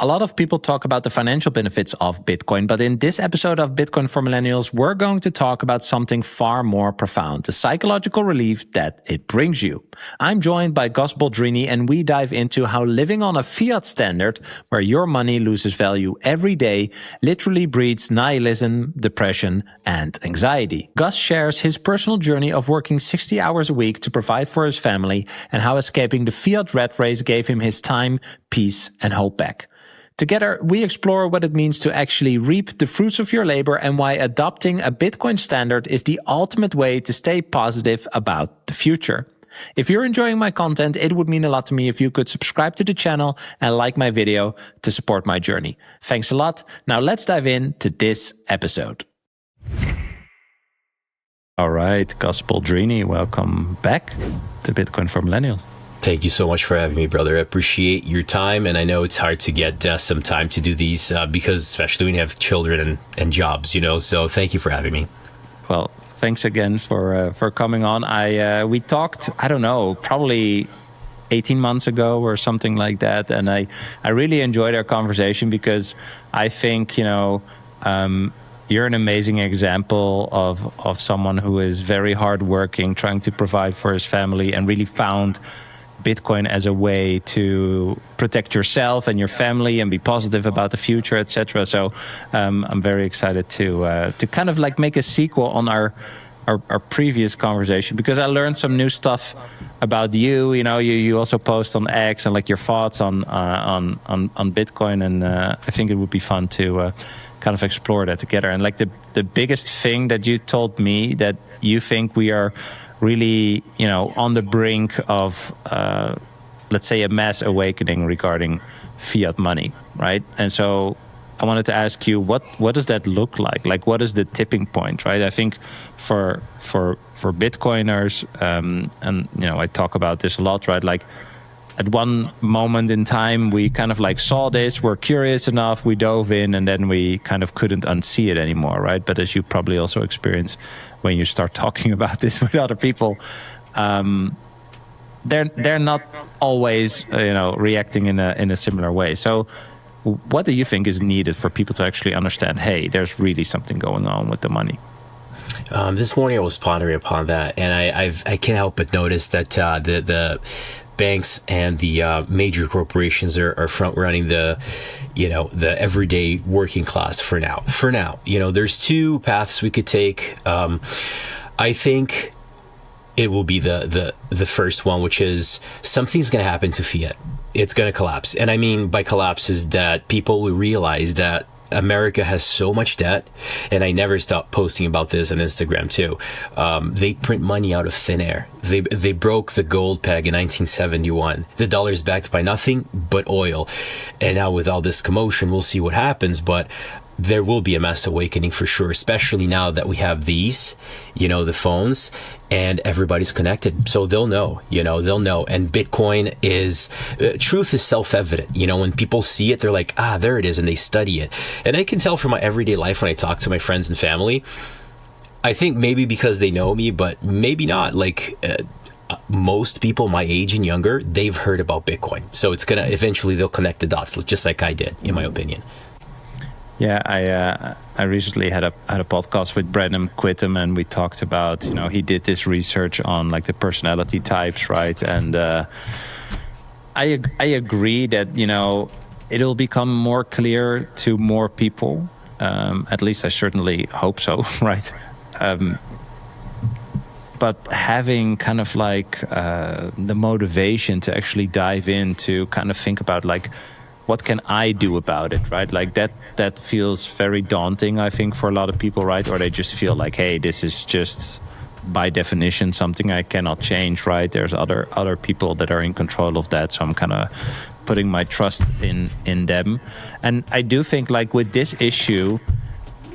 A lot of people talk about the financial benefits of Bitcoin, but in this episode of Bitcoin for Millennials, we're going to talk about something far more profound, the psychological relief that it brings you. I'm joined by Gus Boldrini, and we dive into how living on a fiat standard, where your money loses value every day, literally breeds nihilism, depression, and anxiety. Gus shares his personal journey of working 60 hours a week to provide for his family, and how escaping the fiat rat race gave him his time, peace, and hope back. Together, we explore what it means to actually reap the fruits of your labor and why adopting a Bitcoin standard is the ultimate way to stay positive about the future. If you're enjoying my content, it would mean a lot to me if you could subscribe to the channel and like my video to support my journey. Thanks a lot. Now let's dive into this episode. All right, Gus Boldrini, welcome back to Bitcoin for Millennials. Thank you so much for having me, brother. I appreciate your time, and I know it's hard to get some time to do these because especially when you have children and jobs, so thank you for having me. Well, thanks again for coming on. We talked, I don't know, probably 18 months ago or something like that, and I really enjoyed our conversation because I think, you're an amazing example of someone who is very hardworking, trying to provide for his family, and really found Bitcoin as a way to protect yourself and your family and be positive about the future, etc. So I'm very excited to kind of like make a sequel on our previous conversation, because I learned some new stuff about you. You also post on X and like your thoughts on Bitcoin, and I think it would be fun to kind of explore that together. And like the biggest thing that you told me, that you think we are really, on the brink of, let's say, a mass awakening regarding fiat money, right? And so I wanted to ask you, what does that look like? Like, what is the tipping point, right? I think for Bitcoiners, and I talk about this a lot, right? Like, at one moment in time, we kind of like saw this, we're curious enough, we dove in, and then we kind of couldn't unsee it anymore, right? But as you probably also experience when you start talking about this with other people, they're not always reacting in a similar way. So what do you think is needed for people to actually understand, hey, there's really something going on with the money? This morning I was pondering upon that, and I can't help but notice that the banks and the major corporations are front running the everyday working class for now. There's two paths we could take. I think it will be the first one, which is something's going to happen to fiat. It's going to collapse. And I mean by collapse is that people will realize that America has so much debt, and I never stop posting about this on Instagram too. They print money out of thin air. They broke the gold peg in 1971. The dollar is backed by nothing but oil. And now with all this commotion, we'll see what happens, but there will be a mass awakening for sure, especially now that we have these, the phones, and everybody's connected. So they'll know. And Bitcoin is, truth is self-evident. When people see it, they're like, there it is, and they study it. And I can tell from my everyday life when I talk to my friends and family, I think maybe because they know me, but maybe not. Like, most people my age and younger, they've heard about Bitcoin. So it's eventually they'll connect the dots, just like I did, in my opinion. Yeah, I recently had a podcast with Brennan Quittem, and we talked about, he did this research on like the personality types, right? And I agree that, it'll become more clear to more people. At least I certainly hope so, right? But having kind of like the motivation to actually dive in to kind of think about like, what can I do about it, right? Like that feels very daunting, I think, for a lot of people, right? Or they just feel like, hey, this is just by definition something I cannot change, right? There's other people that are in control of that, so I'm kind of putting my trust in them. And I do think like with this issue,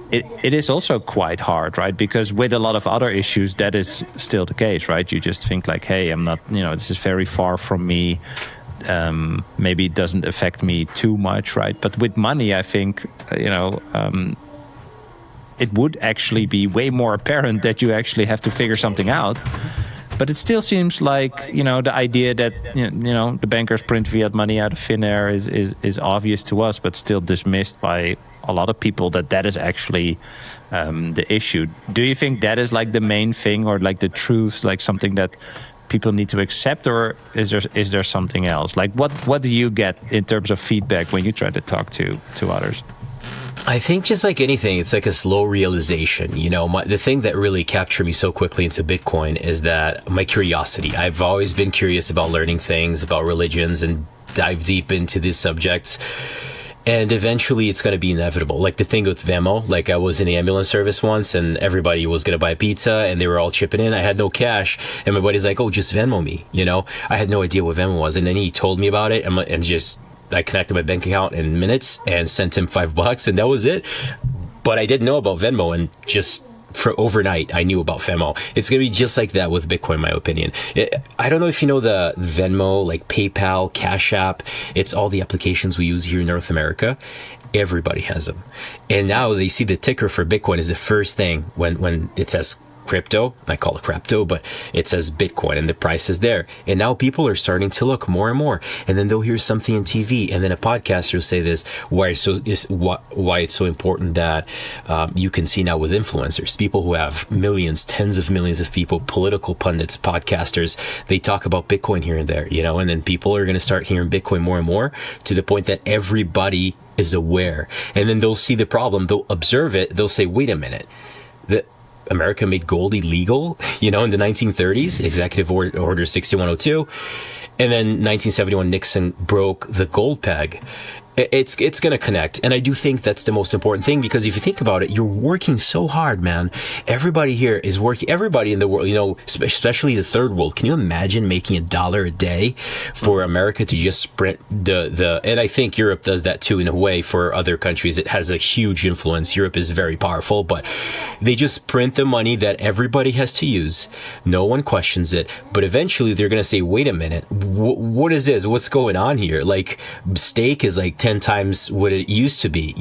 it is also quite hard, right? Because with a lot of other issues, that is still the case, right? You just think like, hey, I'm not, this is very far from me. Maybe it doesn't affect me too much, right? But with money, I think, it would actually be way more apparent that you actually have to figure something out. But it still seems like, the idea that, the bankers print fiat money out of thin air is obvious to us, but still dismissed by a lot of people that is actually the issue. Do you think that is like the main thing, or like the truth, like something that people need to accept, or is there something else? Like what do you get in terms of feedback when you try to talk to others? I think just like anything, it's like a slow realization. The thing that really captured me so quickly into Bitcoin is that my curiosity. I've always been curious about learning things about religions and dive deep into these subjects. And eventually it's going to be inevitable. Like the thing with Venmo, like I was in the ambulance service once and everybody was going to buy pizza and they were all chipping in. I had no cash and my buddy's like, oh, just Venmo me. I had no idea what Venmo was. And then he told me about it and just, I connected my bank account in minutes and sent him $5 and that was it. But I didn't know about Venmo, and just for overnight, I knew about Venmo. It's going to be just like that with Bitcoin, in my opinion. I don't know if you know the Venmo, like PayPal, Cash App. It's all the applications we use here in North America. Everybody has them. And now they see the ticker for Bitcoin is the first thing when it says crypto. I call it crypto, but it says Bitcoin and the price is there. And now people are starting to look more and more. And then they'll hear something in TV, and then a podcaster will say this, why it's so important that you can see now with influencers, people who have millions, tens of millions of people, political pundits, podcasters, they talk about Bitcoin here and there, and then people are going to start hearing Bitcoin more and more to the point that everybody is aware. And then they'll see the problem, they'll observe it, they'll say, wait a minute, America made gold illegal, in the 1930s, Executive Order 6102. And then 1971, Nixon broke the gold peg. It's going to connect. And I do think that's the most important thing, because if you think about it, you're working so hard, man. Everybody here is working, everybody in the world, especially the third world. Can you imagine making $1 a day for America to just sprint and I think Europe does that too in a way for other countries. It has a huge influence. Europe is very powerful, but they just print the money that everybody has to use. No one questions it. But eventually they're going to say, wait a minute, what is this? What's going on here? Like steak is like 10 times what it used to be,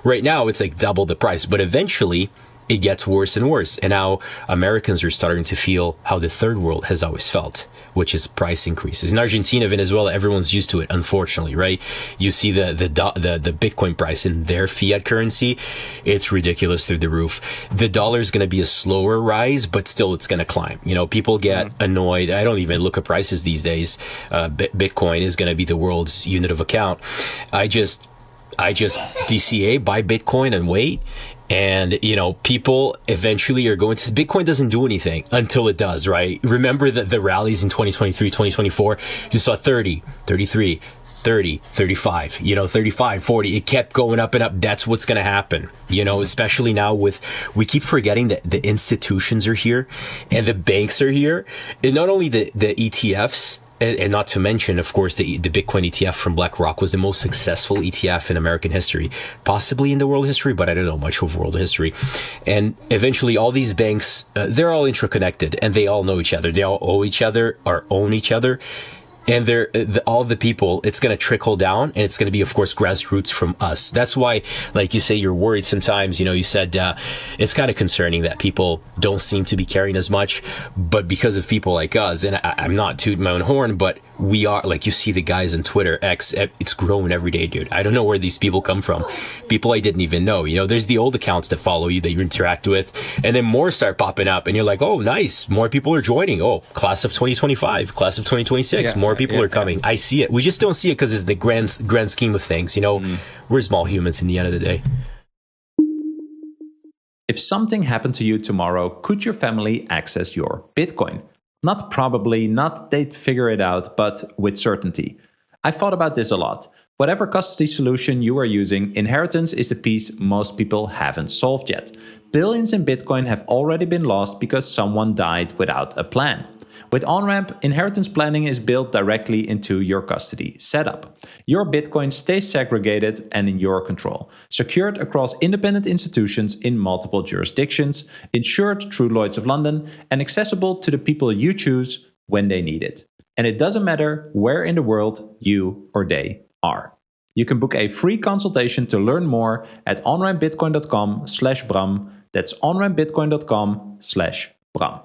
Right now it's like double the price, but eventually it gets worse and worse. And now Americans are starting to feel how the third world has always felt, which is price increases. In Argentina, Venezuela, everyone's used to it, unfortunately, right? You see the Bitcoin price in their fiat currency, it's ridiculous through the roof. The dollar is going to be a slower rise, but still it's going to climb. People get annoyed. I don't even look at prices these days. Bitcoin is going to be the world's unit of account. I just DCA, buy Bitcoin and wait. And, people eventually are going to, Bitcoin doesn't do anything until it does, right? Remember that the rallies in 2023, 2024, you saw 30, 33, 30, 35, 35, 40. It kept going up and up. That's what's going to happen, especially now we keep forgetting that the institutions are here and the banks are here. And not only the ETFs, and not to mention, of course, the Bitcoin ETF from BlackRock was the most successful ETF in American history, possibly in the world history, but I don't know much of world history. And eventually all these banks, they're all interconnected and they all know each other. They all owe each other or own each other. And all the people, it's going to trickle down, and it's going to be, of course, grassroots from us. That's why, like you say, you're worried sometimes. You said it's kind of concerning that people don't seem to be caring as much, but because of people like us, and I'm not tooting my own horn, but we are, like you see the guys on Twitter, X, it's growing every day, dude. I don't know where these people come from. People I didn't even know. There's the old accounts that follow you, that you interact with, and then more start popping up, and you're like, oh, nice, more people are joining. Oh, class of 2025, class of 2026, more people are coming. I see it. We just don't see it because it's the grand scheme of things. We're small humans in the end of the day. If something happened to you tomorrow, could your family access your Bitcoin? Not probably, not they'd figure it out, but with certainty. I've thought about this a lot. Whatever custody solution you are using, inheritance is the piece most people haven't solved yet. Billions in Bitcoin have already been lost because someone died without a plan. With OnRamp, inheritance planning is built directly into your custody setup. Your Bitcoin stays segregated and in your control, secured across independent institutions in multiple jurisdictions, insured through Lloyd's of London, and accessible to the people you choose when they need it. And it doesn't matter where in the world you or they are. You can book a free consultation to learn more at onrampbitcoin.com/Bram. That's onrampbitcoin.com/Bram.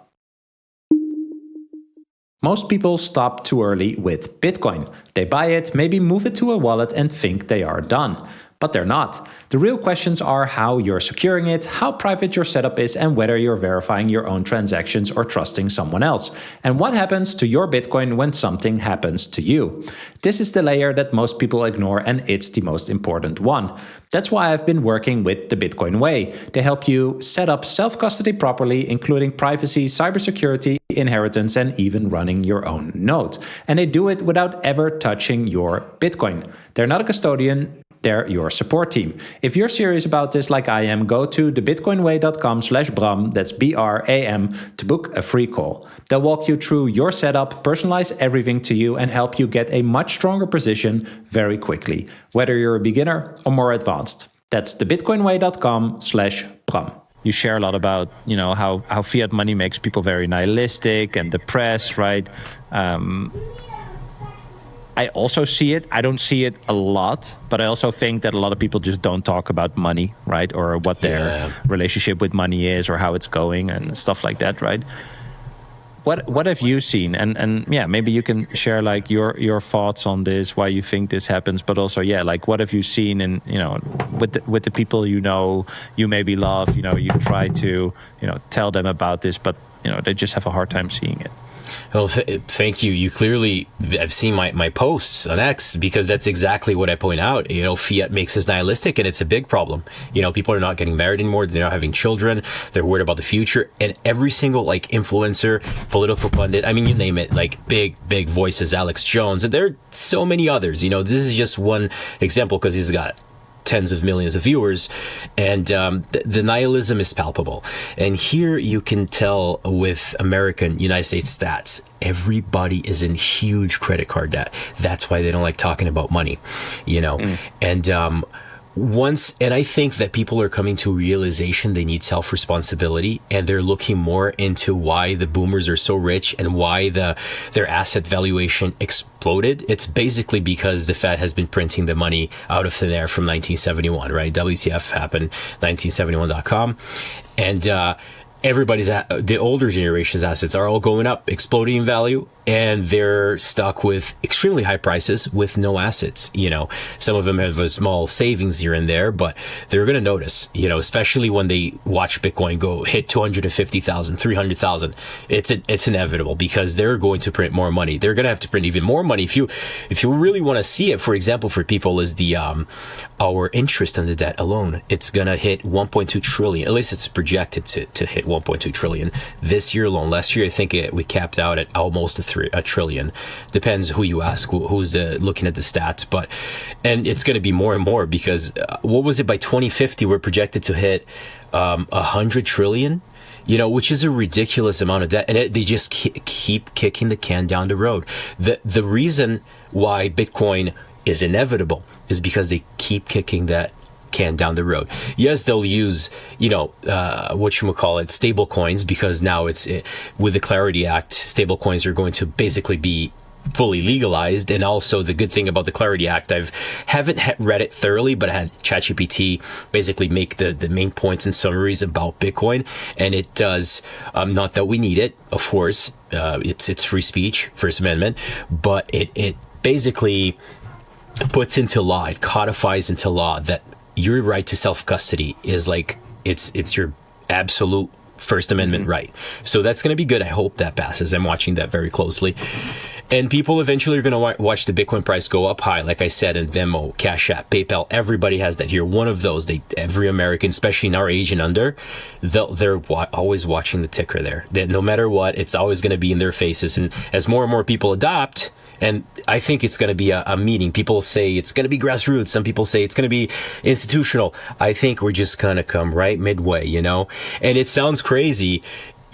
Most people stop too early with Bitcoin. They buy it, maybe move it to a wallet and think they are done. But they're not. The real questions are how you're securing it, how private your setup is, and whether you're verifying your own transactions or trusting someone else. And what happens to your Bitcoin when something happens to you? This is the layer that most people ignore, and it's the most important one. That's why I've been working with the Bitcoin Way. They help you set up self-custody properly, including privacy, cybersecurity, inheritance, and even running your own node. And they do it without ever touching your Bitcoin. They're not a custodian. They're your support team. If you're serious about this like I am, go to thebitcoinway.com/Bram, that's BRAM, to book a free call. They'll walk you through your setup, personalize everything to you, and help you get a much stronger position very quickly, whether you're a beginner or more advanced. That's thebitcoinway.com/Bram. You share a lot about, how fiat money makes people very nihilistic and depressed, right? I also see it. I don't see it a lot, but I also think that a lot of people just don't talk about money, right? Or what their relationship with money is or how it's going and stuff like that, right? What have you seen? And maybe you can share like your thoughts on this, why you think this happens, but also, like what have you seen in, with the people you maybe love, you try to, tell them about this, but, they just have a hard time seeing it. Well, thank you. You clearly have seen my posts on X, because that's exactly what I point out. Fiat makes us nihilistic, and it's a big problem. People are not getting married anymore. They're not having children. They're worried about the future. And every single influencer, political pundit, I mean, you name it, big voices, Alex Jones, and there are so many others. This is just one example because he's got tens of millions of viewers, and the nihilism is palpable. And here you can tell with United States stats, everybody is in huge credit card debt. That's why they don't like talking about money, and and I think that people are coming to a realization they need self-responsibility, and they're looking more into why the boomers are so rich and why their asset valuation exploded. It's basically because the Fed has been printing the money out of thin air from 1971, right? WCF happened 1971.com. And the older generation's assets are all going up, exploding in value, and they're stuck with extremely high prices with no assets. Some of them have a small savings here and there, but they're going to notice, especially when they watch Bitcoin hit 250,000, 300,000. It's inevitable, because they're going to print more money. They're going to have to print even more money. If you really want to see it, for example, for people, is our interest on the debt alone. It's going to hit 1.2 trillion. At least it's projected to hit 1.2 trillion this year alone. Last year, I think we capped out at almost a trillion. Depends who you ask, who's looking at the stats. And it's going to be more and more, because what was it, by 2050 we're projected to hit 100 trillion, which is a ridiculous amount of debt, and they just keep kicking the can down the road. The reason why Bitcoin is inevitable is because they keep kicking that can down the road. Yes, they'll use, stable coins, because now with the Clarity Act, stable coins are going to basically be fully legalized. And also the good thing about the Clarity Act, haven't read it thoroughly, but I had ChatGPT basically make the main points and summaries about Bitcoin. And it does, not that we need it, of course, it's free speech, First Amendment, but it basically puts into law, it codifies into law that your right to self-custody is it's your absolute First Amendment right. So that's going to be good. I hope that passes. I'm watching that very closely. And people eventually are going to watch the Bitcoin price go up high. Like I said, in Venmo, Cash App, PayPal, everybody has that here. One of those, every American, especially in our age and under, they're always watching the ticker there. That no matter what, it's always going to be in their faces. And as more and more people adopt, and I think it's going to be a meeting. People say it's going to be grassroots. Some people say it's going to be institutional. I think we're just going to come right midway, And it sounds crazy.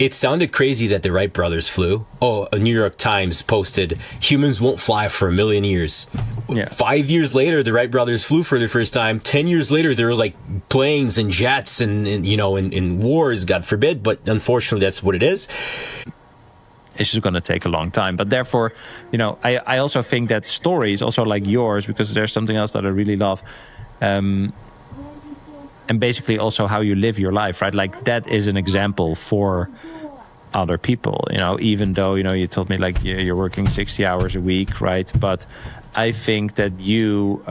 It sounded crazy that the Wright brothers flew. Oh, a New York Times posted, humans won't fly for 1 million years. Yeah. 5 years later, the Wright brothers flew for the first time. 10 years later, there was planes and jets and in wars, God forbid. But unfortunately, that's what it is. It's just going to take a long time. But therefore, I also think that stories, also like yours, because there's something else that I really love, and basically also how you live your life, right? That is an example for other people, even though, you told me like you're working 60 hours a week, right? But I think that you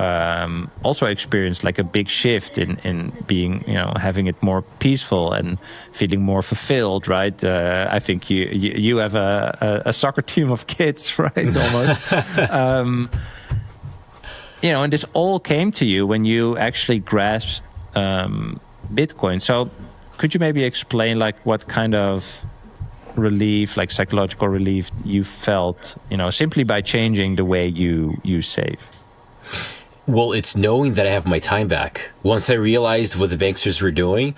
also experienced like a big shift in being, having it more peaceful and feeling more fulfilled, right? I think you have a soccer team of kids, right? Almost. And this all came to you when you actually grasped Bitcoin. So could you maybe explain like what kind of relief, like psychological relief, you felt, simply by changing the way you save? Well, it's knowing that I have my time back. Once I realized what the banksters were doing,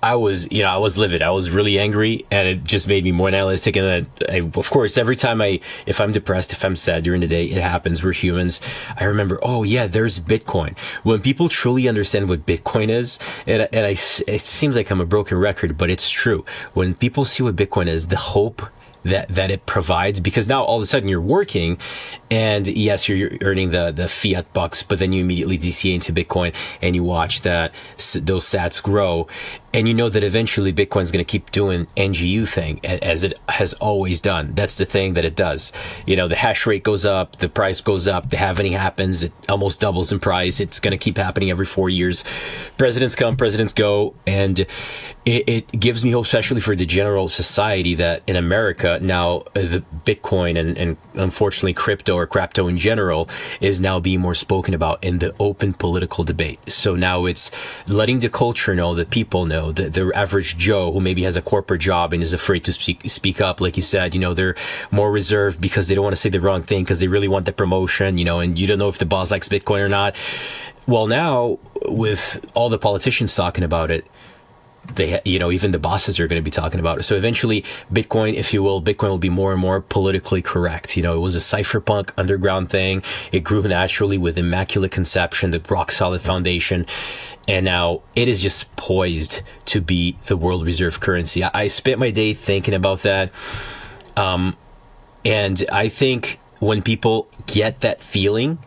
I was livid. I was really angry, and it just made me more nihilistic. And then, of course, every time if I'm depressed, if I'm sad during the day, it happens. We're humans. I remember, oh yeah, there's Bitcoin. When people truly understand what Bitcoin is, it seems like I'm a broken record, but it's true. When people see what Bitcoin is, the hope that it provides, because now all of a sudden you're working, and yes, you're earning the fiat bucks, but then you immediately DCA into Bitcoin, and you watch those sats grow, and you know that eventually Bitcoin's going to keep doing NGU thing as it has always done. That's the thing that it does. The hash rate goes up, the price goes up, the halving happens, it almost doubles in price. It's going to keep happening every 4 years. Presidents come, presidents go, and it gives me hope, especially for the general society, that in America now the Bitcoin and unfortunately crypto or crypto in general is now being more spoken about in the open political debate. So now it's letting the culture know, that people know, that the average Joe who maybe has a corporate job and is afraid to speak up, like you said, they're more reserved because they don't want to say the wrong thing because they really want the promotion, and you don't know if the boss likes Bitcoin or not. Well, now with all the politicians talking about it, even the bosses are going to be talking about it. So eventually Bitcoin, if you will, Bitcoin will be more and more politically correct. It was a cypherpunk underground thing. It grew naturally with immaculate conception, the rock solid foundation. And now it is just poised to be the world reserve currency. I spent my day thinking about that. And I think when people get that feeling,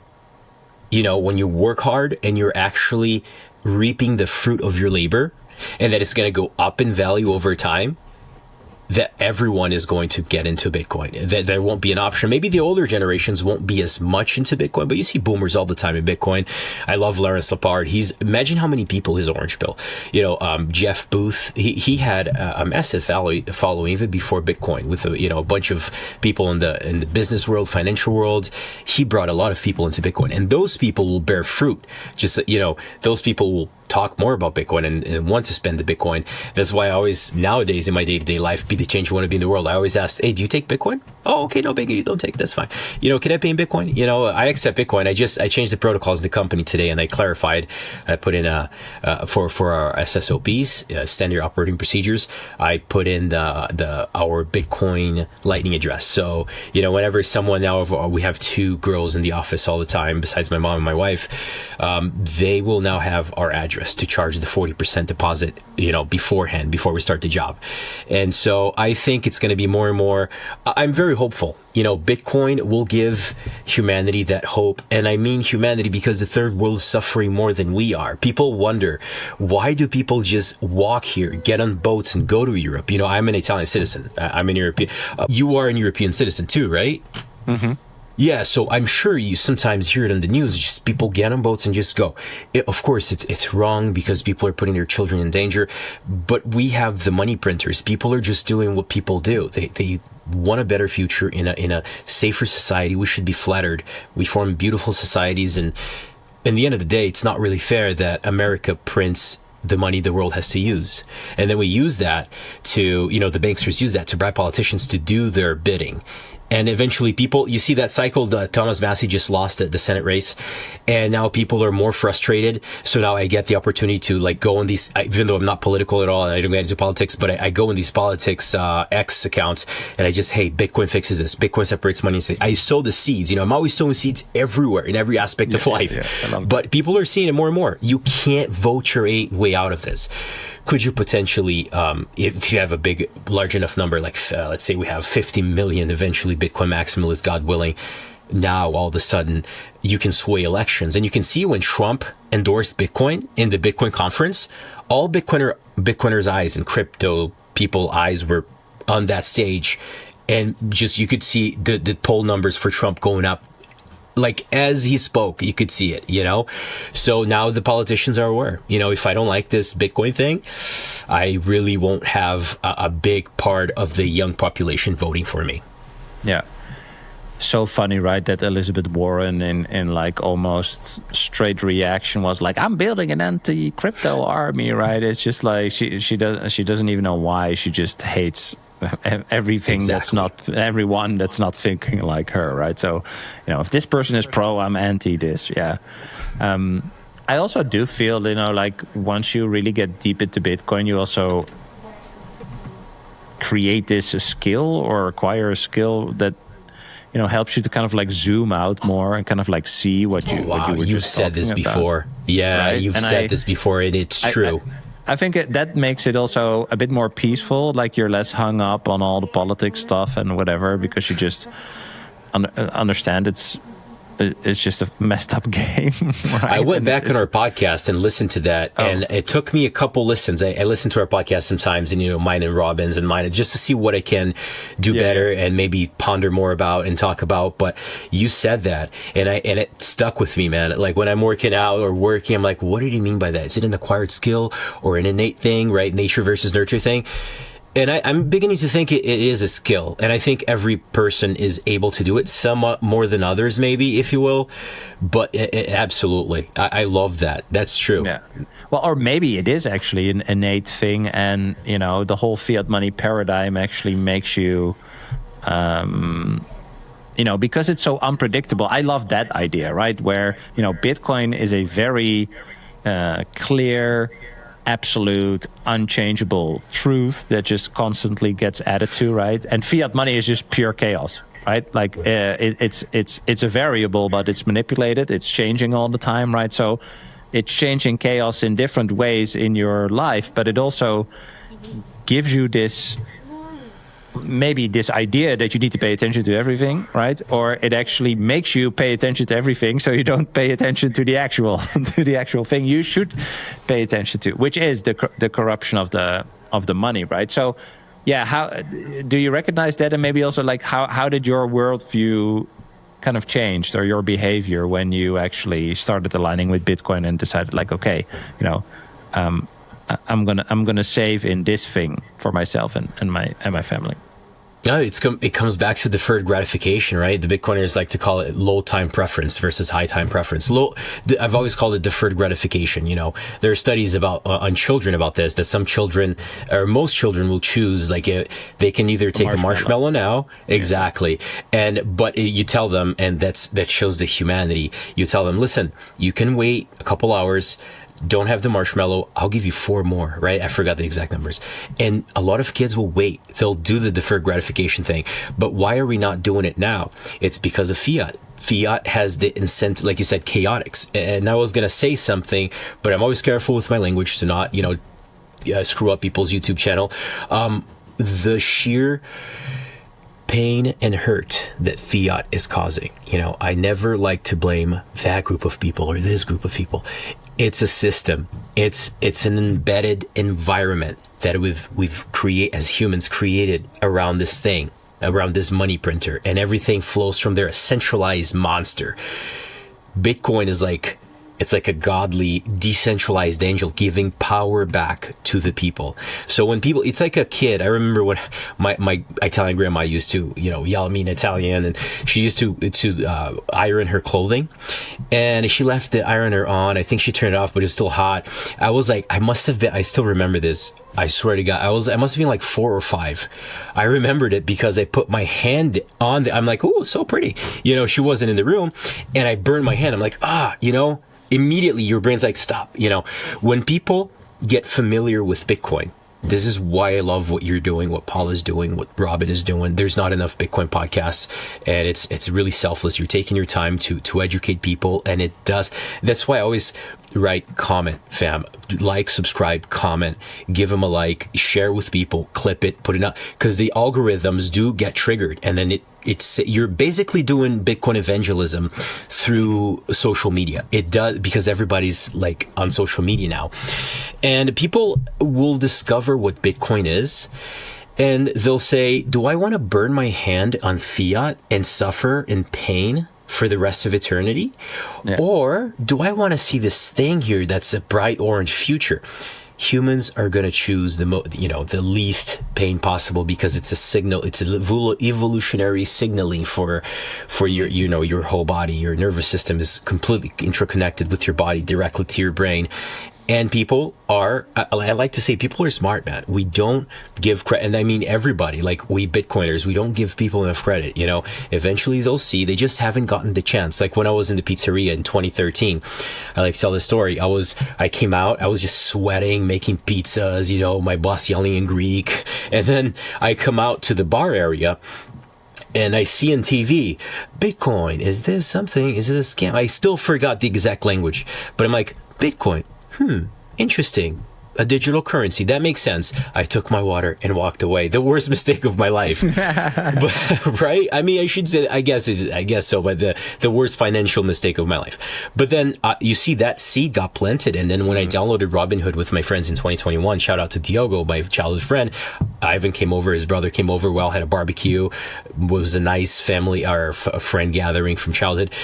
when you work hard and you're actually reaping the fruit of your labor, and that it's going to go up in value over time, that everyone is going to get into Bitcoin. That there won't be an option. Maybe the older generations won't be as much into Bitcoin, but you see boomers all the time in Bitcoin. I love Lawrence Lepard. Imagine how many people his Orange Pill. Jeff Booth. He had a massive following even before Bitcoin, with a bunch of people in the business world, financial world. He brought a lot of people into Bitcoin, and those people will bear fruit. Just those people will talk more about Bitcoin and want to spend the Bitcoin. That's why I always, nowadays in my day-to-day life, be the change you want to be in the world, I always ask, hey, do you take Bitcoin? Oh, okay, no biggie, you don't take it, that's fine. Can I pay in Bitcoin? I accept Bitcoin. I changed the protocols in the company today, and I clarified. I put in for our SSOPs, standard operating procedures, I put in our Bitcoin Lightning address. So, whenever someone, now we have 2 girls in the office all the time, besides my mom and my wife, they will now have our address to charge the 40% deposit, beforehand, before we start the job. And so I think it's going to be more and more, I'm very hopeful. Bitcoin will give humanity that hope. And I mean humanity because the third world is suffering more than we are. People wonder, why do people just walk here, get on boats and go to Europe? I'm an Italian citizen. I'm an European. You are an European citizen too, right? Mm-hmm. Yeah, so I'm sure you sometimes hear it on the news, just people get on boats and just go. Of course, it's wrong because people are putting their children in danger, but we have the money printers. People are just doing what people do. They want a better future in a safer society. We should be flattered. We form beautiful societies, and in the end of the day, it's not really fair that America prints the money the world has to use. And then we use that to, the banksters use that to bribe politicians to do their bidding. And eventually you see that cycle. Thomas Massie just lost the Senate race, and now people are more frustrated. So now I get the opportunity to go in these, even though I'm not political at all and I don't get into politics, but I go in these politics, X accounts, and I just, hey, Bitcoin fixes this. Bitcoin separates money. I sow the seeds. I'm always sowing seeds everywhere in every aspect of life. Yeah, but people are seeing it more and more. You can't vote your way out of this. Could you potentially, if you have a large enough number, let's say we have 50 million eventually Bitcoin maximalists, God willing, now all of a sudden you can sway elections. And you can see when Trump endorsed Bitcoin in the Bitcoin conference, all Bitcoiners' eyes and crypto people eyes were on that stage, and just you could see the poll numbers for Trump going up. Like, as he spoke, you could see it, So now the politicians are aware. If I don't like this Bitcoin thing, I really won't have a big part of the young population voting for me. Yeah. So funny, right? That Elizabeth Warren in like almost straight reaction was like, I'm building an anti-crypto army, right? It's just like she doesn't even know why. She just hates everything that's not everyone that's not thinking like her, right? So if this person is pro, I'm anti this. Yeah. I also do feel like once you really get deep into Bitcoin, you also create this skill or acquire a skill that helps you to kind of like zoom out more and kind of like see what you were you've just said this about. before. Yeah, right? You've said this before, and it's true. I think that makes it also a bit more peaceful. Like you're less hung up on all the politics stuff and whatever, because you just understand it's just a messed up game. Right? I went back on our podcast and listened to that, and it took me a couple listens. I listen to our podcast sometimes, and mine and Robin's and mine, just to see what I can do better and maybe ponder more about and talk about. But you said that, and it stuck with me, man. Like when I'm working out or working, I'm like, what did he mean by that? Is it an acquired skill or an innate thing, right? Nature versus nurture thing. And I'm beginning to think it is a skill. And I think every person is able to do it somewhat more than others, maybe, if you will. But absolutely. I love that. That's true. Yeah. Well, or maybe it is actually an innate thing. And, the whole fiat money paradigm actually makes you, because it's so unpredictable. I love that idea, right? Where, Bitcoin is a very clear, absolute, unchangeable truth that just constantly gets added to, right? And fiat money is just pure chaos, right? Like it's a variable, but it's manipulated. It's changing all the time, right? So it's changing chaos in different ways in your life, but it also gives you this idea that you need to pay attention to everything, right? Or it actually makes you pay attention to everything, so you don't pay attention to the actual thing you should pay attention to, which is the corruption of the money, right? So, yeah, how do you recognize that, and maybe also like how did your worldview kind of changed, or your behavior, when you actually started aligning with Bitcoin and decided like, okay, I'm gonna save in this thing for myself and my family. No, it comes back to deferred gratification, right? The Bitcoiners like to call it low time preference versus high time preference. I've always called it deferred gratification. There are studies on children about this, that some children, or most children, will choose they can either take a marshmallow now, exactly, but you tell them, and that shows the humanity. You tell them, listen, you can wait a couple hours. Don't have the marshmallow, I'll give you 4 more, right? I forgot the exact numbers. And a lot of kids will wait. They'll do the deferred gratification thing. But why are we not doing it now? It's because of fiat. Fiat has the incentive, like you said, chaotics. And I was going to say something, but I'm always careful with my language to not, screw up people's YouTube channel. The sheer pain and hurt that fiat is causing. I never like to blame that group of people or this group of people. It's a system. It's an embedded environment that we've as humans created around this thing, around this money printer, and everything flows from there, a centralized monster. Bitcoin is it's like a godly, decentralized angel giving power back to the people. So when people, it's like a kid. I remember when my Italian grandma used to, yell at me in Italian, and she used to iron her clothing, and she left the ironer on. I think she turned it off, but it was still hot. I was like, I still remember this. I swear to God, I must have been like 4 or 5. I remembered it because I put my hand on I'm like, oh, so pretty. She wasn't in the room, and I burned my hand. I'm like, immediately your brain's like, stop. When people get familiar with Bitcoin, this is why I love what you're doing, what Paul is doing, what Robin is doing. There's not enough Bitcoin podcasts, and it's really selfless. You're taking your time to educate people, and it does. That's why I always write, comment, fam, like, subscribe, comment, give them a like, share with people, clip it, put it up, because the algorithms do get triggered, and then you're basically doing Bitcoin evangelism through social media. It does, because everybody's on social media now, and people will discover what Bitcoin is, And they'll say, do I want to burn my hand on fiat and suffer in pain for the rest of eternity? Yeah. Or do I want to see this thing here that's a bright orange future? Humans are going to choose the least pain possible, because it's a signal, it's an evolutionary signaling for your whole body. Your nervous system is completely interconnected with your body, directly to your brain. And people are, I like to say, people are smart, man. We don't give credit, and I mean everybody, like we Bitcoiners, we don't give people enough credit, Eventually they'll see, they just haven't gotten the chance. Like when I was in the pizzeria in 2013, I like to tell this story. I came out, I was just sweating, making pizzas, my boss yelling in Greek. And then I come out to the bar area, and I see on TV, Bitcoin, is this something? Is it a scam? I still forgot the exact language, but I'm like, Bitcoin. Interesting. A digital currency. That makes sense. I took my water and walked away. The worst mistake of my life. But, right? I mean, I should say, I guess so, but the worst financial mistake of my life. But then, you see that seed got planted. And then when I downloaded Robinhood with my friends in 2021, shout out to Diogo, my childhood friend, Ivan came over, his brother came over, we all had a barbecue. It was a nice family, our friend gathering from childhood.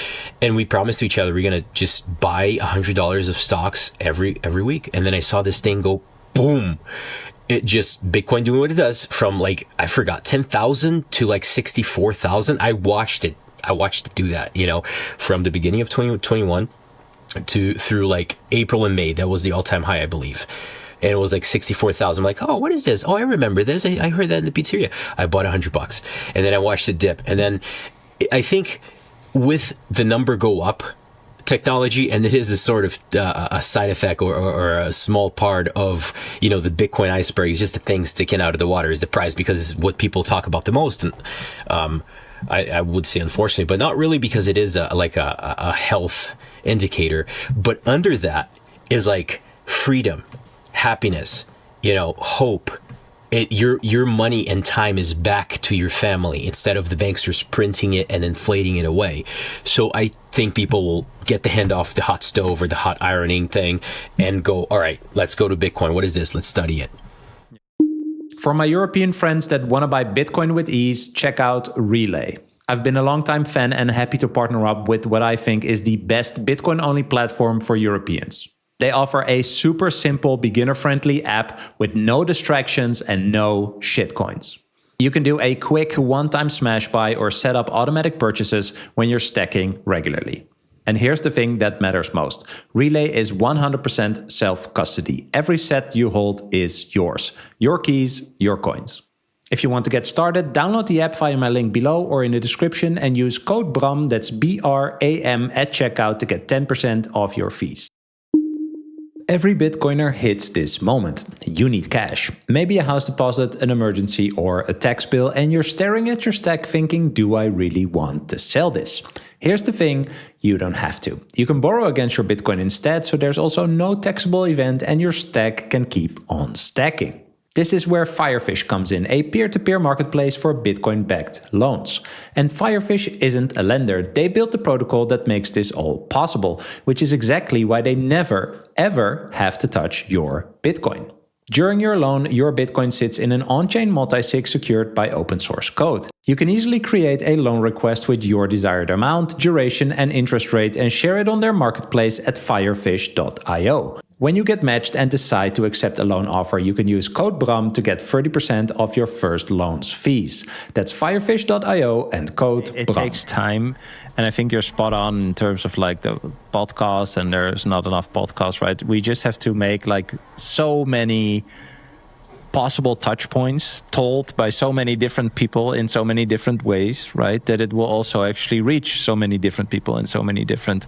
And we promised to each other, we're going to just buy $100 of stocks every week. And then I saw this thing go boom. It just, Bitcoin doing what it does, from like, I forgot, 10,000 to like 64,000. I watched it do that, from the beginning of 2021 through like April and May. That was the all-time high, I believe. And it was like 64,000. I'm like, oh, what is this? Oh, I remember this. I heard that in the pizzeria. I bought $100, and then I watched it dip. And then I think with the number go up, technology, and it is a sort of a side effect or a small part of, the Bitcoin iceberg, is just the thing sticking out of the water is the price, because it's what people talk about the most. And I would say, unfortunately, but not really, because it is a health indicator. But under that is like freedom, happiness, hope. Your money and time is back to your family, instead of the banksters printing it and inflating it away. So I think people will get the hand off the hot stove or the hot ironing thing and go, all right, let's go to Bitcoin. What is this? Let's study it. For my European friends that want to buy Bitcoin with ease, check out Relay. I've been a longtime fan and happy to partner up with what I think is the best Bitcoin-only platform for Europeans. They offer a super simple, beginner-friendly app with no distractions and no shitcoins. You can do a quick one-time smash buy or set up automatic purchases when you're stacking regularly. And here's the thing that matters most. Relay is 100% self-custody. Every set you hold is yours. Your keys, your coins. If you want to get started, download the app via my link below or in the description and use code BRAM, that's BRAM, at checkout to get 10% off your fees. Every Bitcoiner hits this moment. You need cash. Maybe a house deposit, an emergency, or a tax bill, and you're staring at your stack thinking, do I really want to sell this? Here's the thing, you don't have to. You can borrow against your Bitcoin instead, so there's also no taxable event and your stack can keep on stacking. This is where Firefish comes in, a peer-to-peer marketplace for Bitcoin-backed loans. And Firefish isn't a lender. They built the protocol that makes this all possible, which is exactly why they never, ever have to touch your Bitcoin. During your loan, your Bitcoin sits in an on-chain multisig secured by open source code. You can easily create a loan request with your desired amount, duration, and interest rate and share it on their marketplace at firefish.io. When you get matched and decide to accept a loan offer, you can use code BRAM to get 30% off your first loan's fees. That's firefish.io and code BRAM. It takes time, and I think you're spot on in terms of like the podcast, and there's not enough podcasts, right? We just have to make like so many possible touch points told by so many different people in so many different ways, right? That it will also actually reach so many different people in so many different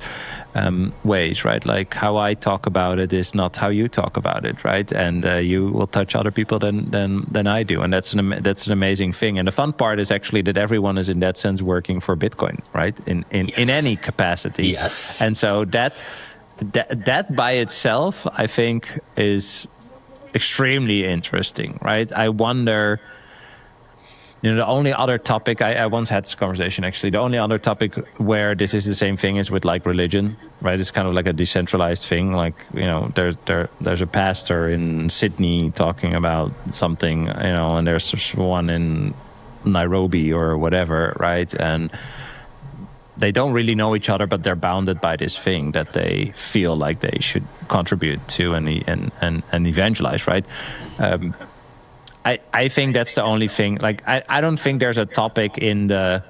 ways, right? Like how I talk about it is not how you talk about it, right? And you will touch other people than I do, and that's an amazing thing. And the fun part is actually that everyone is in that sense working for Bitcoin, right? In any capacity. Yes. And so that by itself, I think, is extremely interesting, right? I wonder, the only other topic, I once had this conversation actually, the only other topic where this is the same thing is with like religion, right? It's kind of like a decentralized thing. Like, there's a pastor in Sydney talking about something, and there's one in Nairobi or whatever, right? And they don't really know each other, but they're bounded by this thing that they feel like they should contribute to and evangelize, right? I think that's the only thing. Like, I don't think there's a topic in the,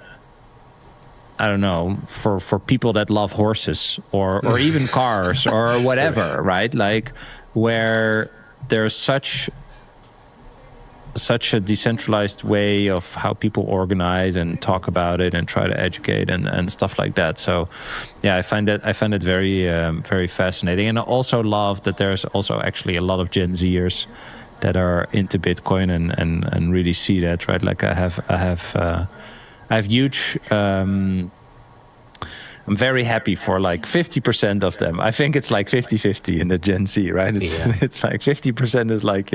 I don't know, for people that love horses or even cars or whatever, right? Like, where there's such a decentralized way of how people organize and talk about it and try to educate and stuff like that. So, yeah, I find it very very fascinating, and I also love that there's also actually a lot of Gen Zers that are into Bitcoin and really see that, right? Like I have huge. I'm very happy for like 50% of them. I think it's like 50-50 in the Gen Z, right? It's like 50% is like,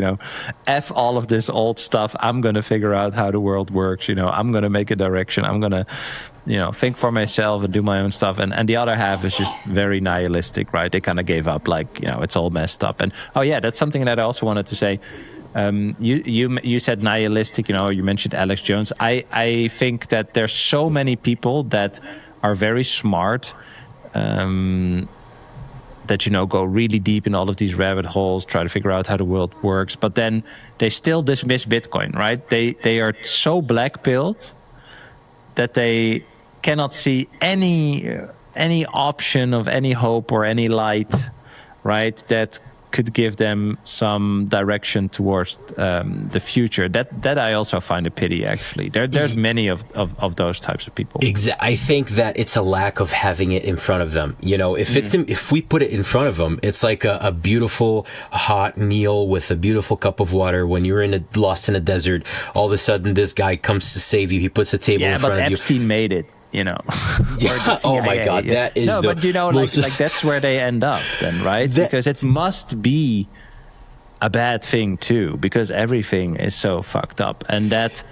F all of this old stuff. I'm going to figure out how the world works. I'm going to make a direction. I'm going to, think for myself and do my own stuff. And the other half is just very nihilistic, right? They kind of gave up, like, it's all messed up. And, oh yeah, that's something that I also wanted to say. You said nihilistic, you mentioned Alex Jones. I think that there's so many people that are very smart, that go really deep in all of these rabbit holes, try to figure out how the world works, but then they still dismiss Bitcoin, right? They are so black-pilled that they cannot see any option of any hope or any light, right? That could give them some direction towards the future. That I also find a pity, actually. There's many of those types of people. I think that it's a lack of having it in front of them. If we put it in front of them, it's like a beautiful hot meal with a beautiful cup of water. When you're lost in a desert, all of a sudden this guy comes to save you. He puts a table in front of you. Yeah, but Epstein made it. Yeah. Oh my God, that is like that's where they end up then, right? Because it must be a bad thing too, because everything is so fucked up, and that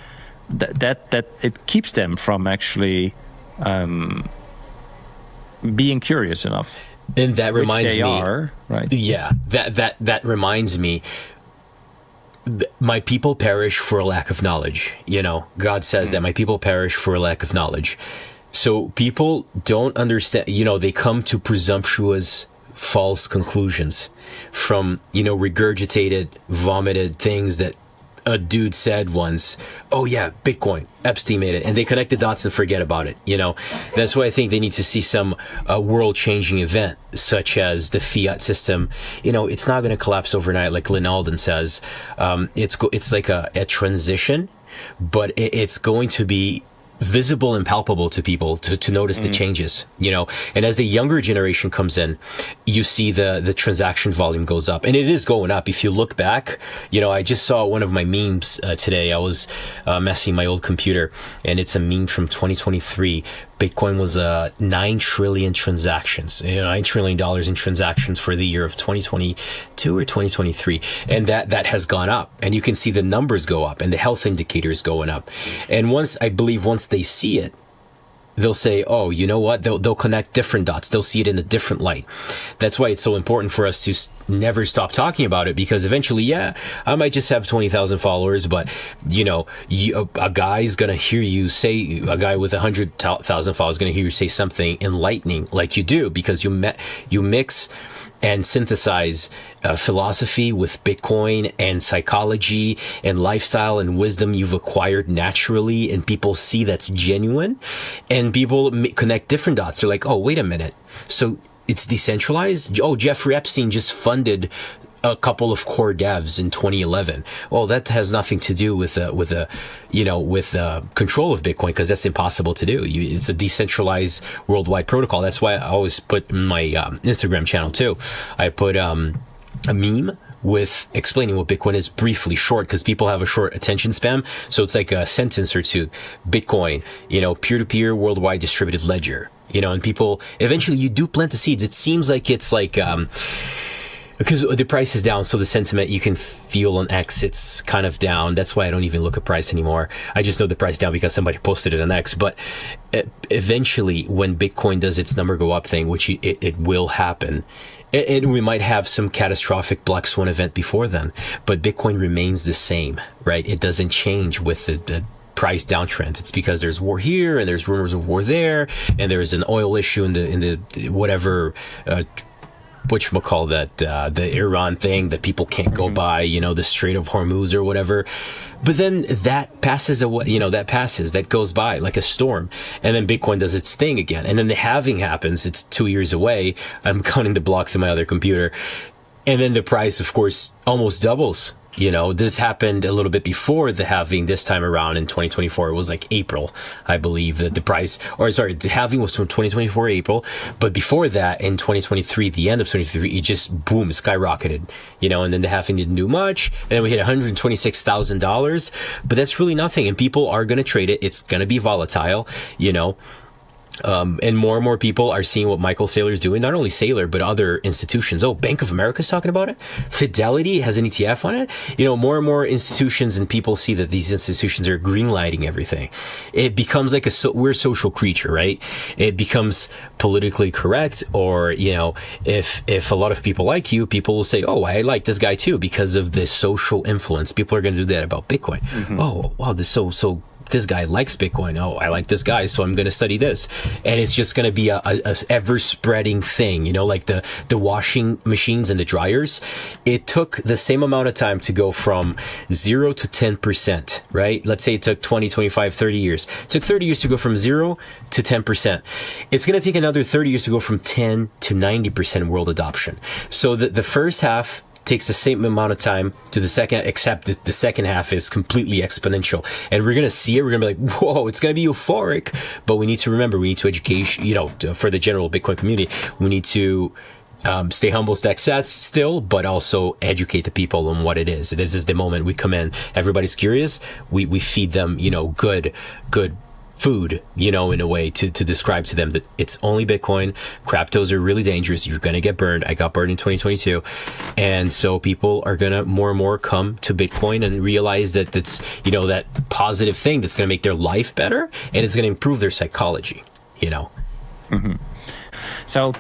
it keeps them from actually being curious enough. And that reminds me, right? Yeah, that reminds me. My people perish for a lack of knowledge. God says that my people perish for a lack of knowledge. So people don't understand, they come to presumptuous false conclusions from, regurgitated, vomited things that a dude said once. Oh yeah, Bitcoin, Epstein made it, and they connect the dots and forget about it. That's why I think they need to see some world-changing event, such as the Fiat system. It's not going to collapse overnight, like Lynn Alden says. It's like a transition, but it's going to be visible and palpable to people to notice the changes, and as the younger generation comes in, you see the transaction volume goes up, and it is going up. If you look back, I just saw one of my memes today. I was messing my old computer, and it's a meme from 2023. Bitcoin was 9 trillion transactions, $9 trillion in transactions for the year of 2022 or 2023. And that has gone up, and you can see the numbers go up and the health indicators going up. And once they see it, they'll say, oh, you know what? They'll connect different dots. They'll see it in a different light. That's why it's so important for us to never stop talking about it, because eventually, yeah, I might just have 20,000 followers, but a guy's going to hear you say, a guy with 100,000 followers is going to hear you say something enlightening like you do, because you mix and synthesize philosophy with Bitcoin and psychology and lifestyle and wisdom you've acquired naturally, and people see that's genuine, and people connect different dots. They're like, oh, wait a minute. So it's decentralized? Oh, Jeffrey Epstein just funded a couple of core devs in 2011. Well, that has nothing to do with control of Bitcoin, because that's impossible to do. It's a decentralized worldwide protocol. That's why I always put in my Instagram channel too. I put a meme with explaining what Bitcoin is, briefly, short, because people have a short attention span. So it's like a sentence or two. Bitcoin, peer-to-peer worldwide distributed ledger. And people, eventually you do plant the seeds. It seems like it's like because the price is down, so the sentiment you can feel on X, it's kind of down. That's why I don't even look at price anymore. I just know the price down because somebody posted it on X. But eventually, when Bitcoin does its number go up thing, which it will happen, and we might have some catastrophic black swan event before then, but Bitcoin remains the same, right? It doesn't change with the price downtrends. It's because there's war here and there's rumors of war there, and there's an oil issue in the whatever whatchamacall the Iran thing that people can't go by, the Strait of Hormuz or whatever. But then that passes away, that goes by like a storm. And then Bitcoin does its thing again. And then the halving happens. It's 2 years away. I'm counting the blocks in my other computer. And then the price, of course, almost doubles. This happened a little bit before the halving this time around in 2024. It was like April, I believe, that the halving was from 2024 April. But before that, in 2023, the end of 2023, it just, boom, skyrocketed, and then the halving didn't do much. And then we hit $126,000. But that's really nothing. And people are going to trade it. It's going to be volatile, and more people are seeing what Michael Saylor's doing, not only Saylor, but other institutions. Oh, Bank of America's talking about it. Fidelity has an ETF on it. More and more institutions and people see that these institutions are greenlighting everything. It becomes like we're a social creature, right? It becomes politically correct, or, if a lot of people like you, people will say, oh, I like this guy too, because of this social influence. People are going to do that about Bitcoin. Oh, wow, this guy likes Bitcoin. Oh, I like this guy, so I'm going to study this. And it's just going to be a ever spreading thing, like the washing machines and the dryers. It took the same amount of time to go from 0 to 10%, right? Let's say it took 20, 25, 30 years. It took 30 years to go from 0 to 10%. It's going to take another 30 years to go from 10 to 90% world adoption. So the first half takes the same amount of time to the second, except that the second half is completely exponential. And we're going to see it. We're going to be like, whoa, it's going to be euphoric. But we need to remember, we need to educate, for the general Bitcoin community, we need to stay humble, stack sats still, but also educate the people on what it is. This is the moment we come in. Everybody's curious. We feed them, good food, in a way to describe to them that it's only Bitcoin. Cryptos are really dangerous. You're going to get burned. I got burned in 2022. And so people are going to more and more come to Bitcoin and realize that it's, that positive thing that's going to make their life better, and it's going to improve their psychology, So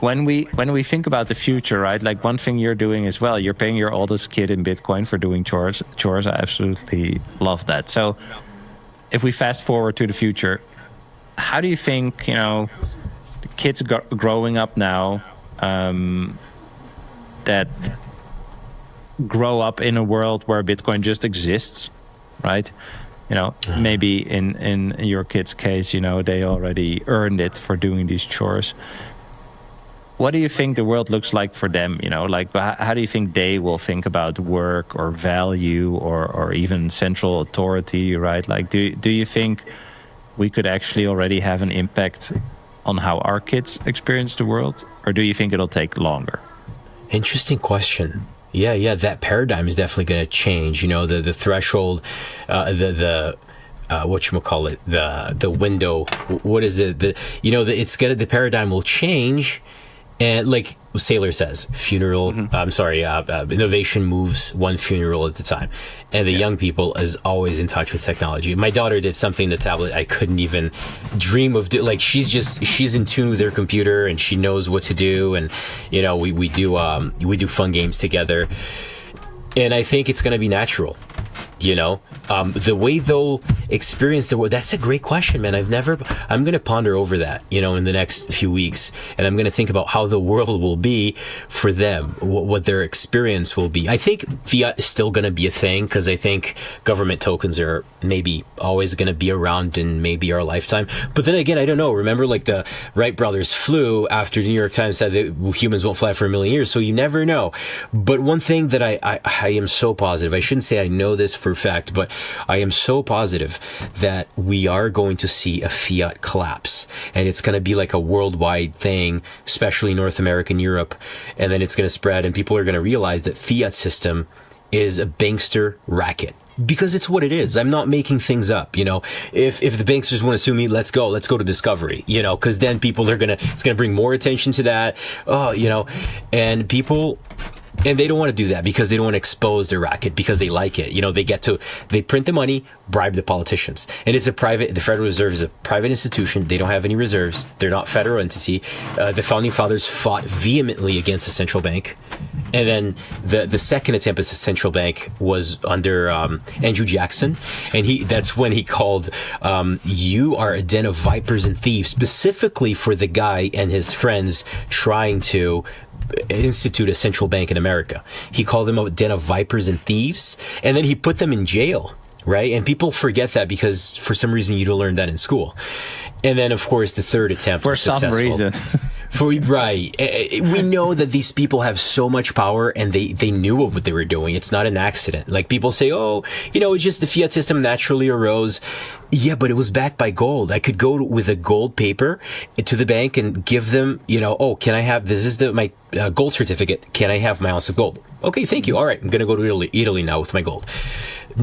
when we think about the future, right? Like one thing you're doing as well, you're paying your oldest kid in Bitcoin for doing chores. I absolutely love that. So if we fast forward to the future, how do you think, the kids growing up now that grow up in a world where Bitcoin just exists, right? Maybe in your kid's case, they already earned it for doing these chores. What do you think the world looks like for them? How do you think they will think about work or value or even central authority, right? Like, do you think we could actually already have an impact on how our kids experience the world? Or do you think it'll take longer? Interesting question. Yeah, that paradigm is definitely going to change. The threshold, whatchamacallit, the window, what is it? The paradigm will change. And like Saylor says, innovation moves one funeral at a time. And the young people is always in touch with technology. My daughter did something in the tablet I couldn't even dream of doing. Like she's in tune with her computer and she knows what to do. And, we do fun games together. And I think it's going to be natural. The way they'll experience the world, that's a great question, man. I'm going to ponder over that, in the next few weeks. And I'm going to think about how the world will be for them, what their experience will be. I think fiat is still going to be a thing, because I think government tokens are maybe always going to be around in maybe our lifetime. But then again, I don't know. Remember, like the Wright brothers flew after the New York Times said that humans won't fly for 1 million years. So you never know. But one thing that I am so positive, I shouldn't say I know this for a fact, but I am so positive that we are going to see a fiat collapse, and it's going to be like a worldwide thing, especially North America and Europe. And then it's going to spread, and people are going to realize that fiat system is a bankster racket. Because it's what it is. I'm not making things up, If the banksters want to sue me, let's go to discovery, because then people it's going to bring more attention to that. And people And they don't want to do that because they don't want to expose their racket, because they like it. They print the money, bribe the politicians. And the Federal Reserve is a private institution. They don't have any reserves. They're not federal entity. The founding fathers fought vehemently against the central bank. And then the second attempt as a central bank was under Andrew Jackson. And that's when he called, you are a den of vipers and thieves, specifically for the guy and his friends trying to institute a central bank in America. He called them a den of vipers and thieves, and then he put them in jail, right? And people forget that because for some reason you don't learn that in school. And then, of course, the third attempt was successful. For some reason. Right. We know that these people have so much power, and they knew what they were doing. It's not an accident. Like, people say, it's just the fiat system naturally arose. Yeah, but it was backed by gold. I could go with a gold paper to the bank and give them, can I have, this is my gold certificate. Can I have my ounce of gold? Okay, thank you. All right, I'm going to go to Italy now with my gold.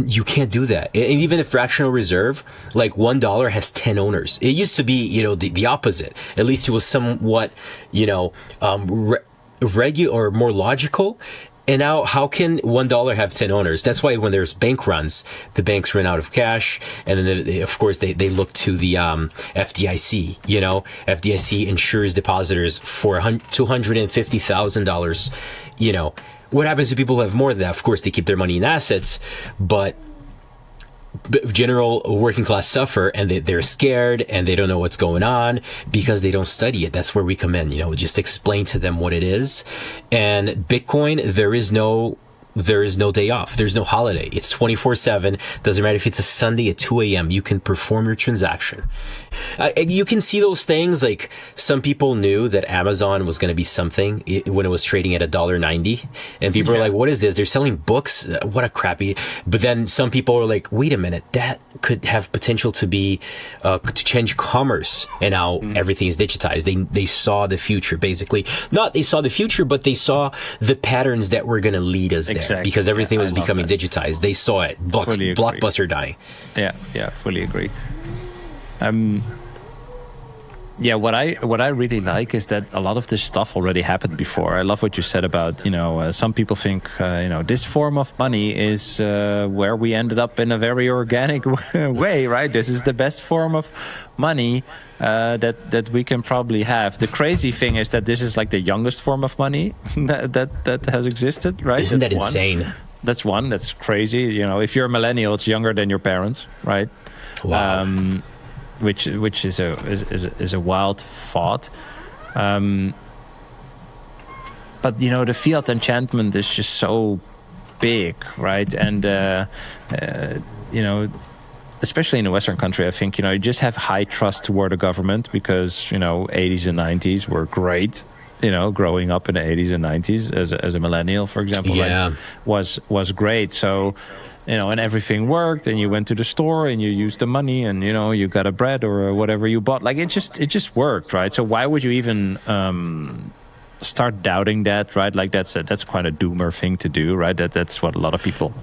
You can't do that. And even the fractional reserve, like $1 has 10 owners. It used to be, the opposite. At least it was somewhat, regular or more logical. And now, how can $1 have 10 owners? That's why when there's bank runs, the banks run out of cash. And then, of course, they look to the FDIC. FDIC insures depositors for $250,000. What happens to people who have more than that? Of course, they keep their money in assets, but general working class suffer, and they're scared, and they don't know what's going on because they don't study it. That's where we come in. Just explain to them what it is. And Bitcoin, there is no day off. There's no holiday. It's 24/7. Doesn't matter if it's a Sunday at 2 a.m. You can perform your transaction. You can see those things. Like, some people knew that Amazon was going to be something when it was trading at $1.90, and people are like, "What is this? They're selling books? What a crappy!" But then some people are like, "Wait a minute, that could have potential to be to change commerce." And now everything is digitized. They saw the future, basically. Not they saw the future, but they saw the patterns that were going to lead us there. Exactly. Because everything was becoming digitized. They saw it. Blockbuster dying. Yeah, fully agree. What I really like is that a lot of this stuff already happened before. I love what you said about, some people think, this form of money is where we ended up in a very organic way, right? This is the best form of money that we can probably have. The crazy thing is that this is like the youngest form of money that has existed, right? Isn't that insane? That's one. That's crazy. If you're a millennial, it's younger than your parents, right? Wow. Which is a wild thought, but the fiat enchantment is just so big, right? And especially in a Western country, I think you just have high trust toward the government because 80s and 90s were great. Growing up in the 80s and 90s as a millennial, for example, was great. So. And everything worked, and you went to the store and you used the money, and you got a bread or whatever you bought. Like, it just worked, right? So why would you even start doubting that, right? Like, that's quite a doomer thing to do, right? That's what a lot of people.